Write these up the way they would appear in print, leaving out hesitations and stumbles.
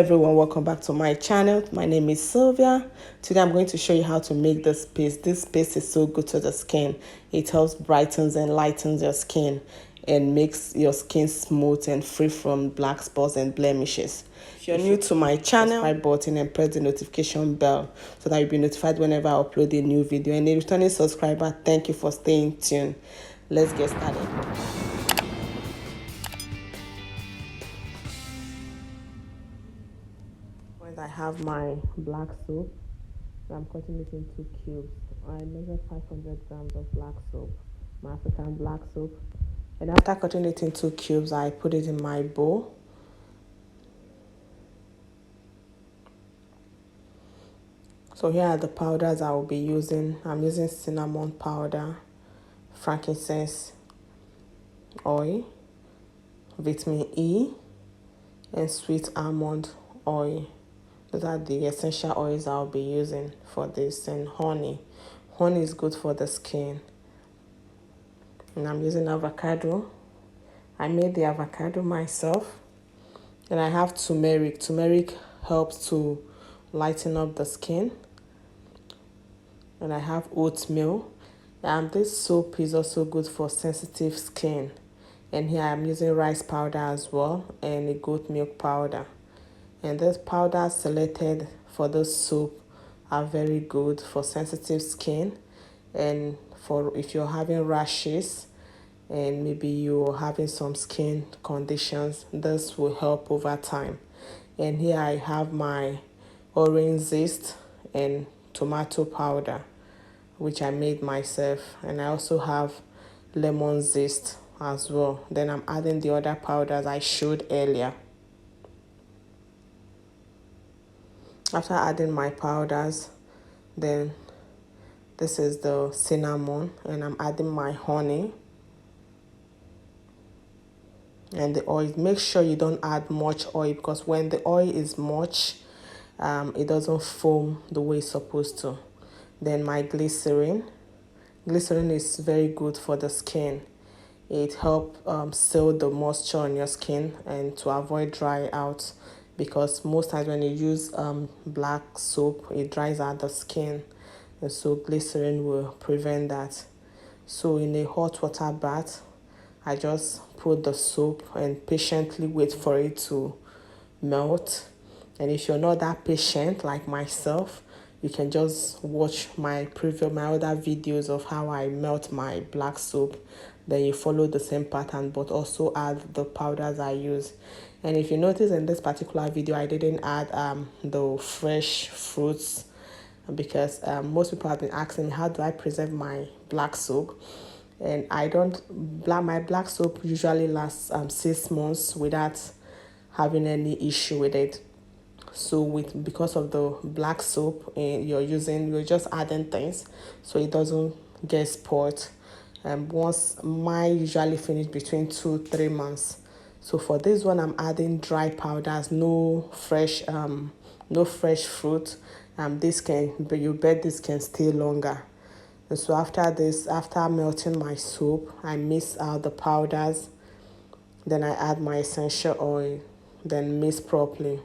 Everyone, welcome back to my channel. My name is Sylvia. Today I'm going to show you how to make this paste. This paste is so good to the skin. It helps brightens and lightens your skin and makes your skin smooth and free from black spots and blemishes. If you're new to my channel, subscribe button and press the notification bell so that you'll be notified whenever I upload a new video. And a returning subscriber, thank you for staying tuned. Let's get started. I have my black soap. I'm cutting it into cubes. I measured 500 grams of black soap, my African black soap. And after cutting it into cubes, I put it in my bowl. So here are the powders I will be using. I'm using cinnamon powder, frankincense oil, vitamin E, and sweet almond oil. Those are the essential oils I'll be using for this, and honey. Honey is good for the skin. And I'm using avocado. I made the avocado myself. And I have turmeric. Turmeric helps to lighten up the skin. And I have oatmeal. This soap is also good for sensitive skin. And here I'm using rice powder as well and a goat milk powder. And this powder selected for this soap are very good for sensitive skin and for if you're having rashes and maybe you're having some skin conditions, this will help over time. And here I have my orange zest and tomato powder, which I made myself. And I also have lemon zest as well. Then I'm adding the other powders I showed earlier. After adding my powders, then this is the cinnamon, and I'm adding my honey and the oil. Make sure you don't add much oil, because when the oil is much, it doesn't foam the way it's supposed to. Then my glycerin. Glycerin is very good for the skin. It helps seal the moisture on your skin and to avoid dry out, because most times when you use black soap, it dries out the skin, and so glycerin will prevent that. So in a hot water bath, I just put the soap and patiently wait for it to melt. And if you're not that patient like myself, you can just watch my other videos of how I melt my black soap. Then you follow the same pattern, but also add the powders I use. And if you notice in this particular video, I didn't add the fresh fruits, because most people have been asking me, how do I preserve my black soap? And my black soap usually lasts 6 months without having any issue with it. So because of the black soap you're just adding things so it doesn't get spoiled. Once mine usually finish between 2-3 months. So for this one, I'm adding dry powders, no fresh fruit. You bet this can stay longer. And so after melting my soap, I mix out the powders. Then I add my essential oil. Then mix properly.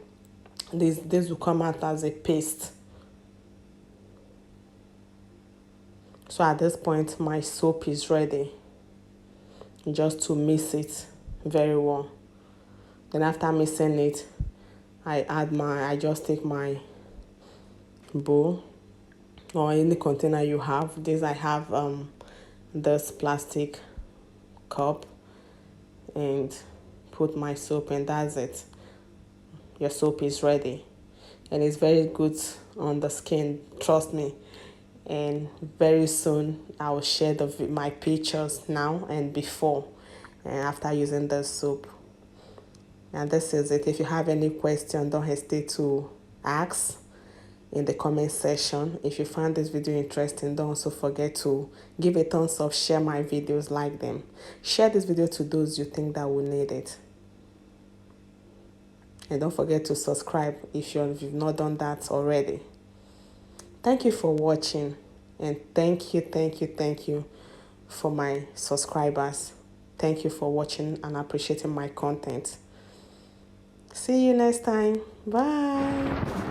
This will come out as a paste. So at this point, my soap is ready. Just to mix it very well. Then after mixing it, I just take my bowl or any container you have. I have this plastic cup, and put my soap, and that's it. Your soap is ready, and it's very good on the skin, trust me. And very soon I will share my pictures now and before and after using the soap. And this is it. If you have any question, don't hesitate to ask in the comment section. If you found this video interesting, don't also forget to give a thumbs up, share my videos, like them. Share this video to those you think that will need it. And don't forget to subscribe if you've not done that already. Thank you for watching, and thank you for my subscribers. Thank you for watching and appreciating my content. See you next time. Bye.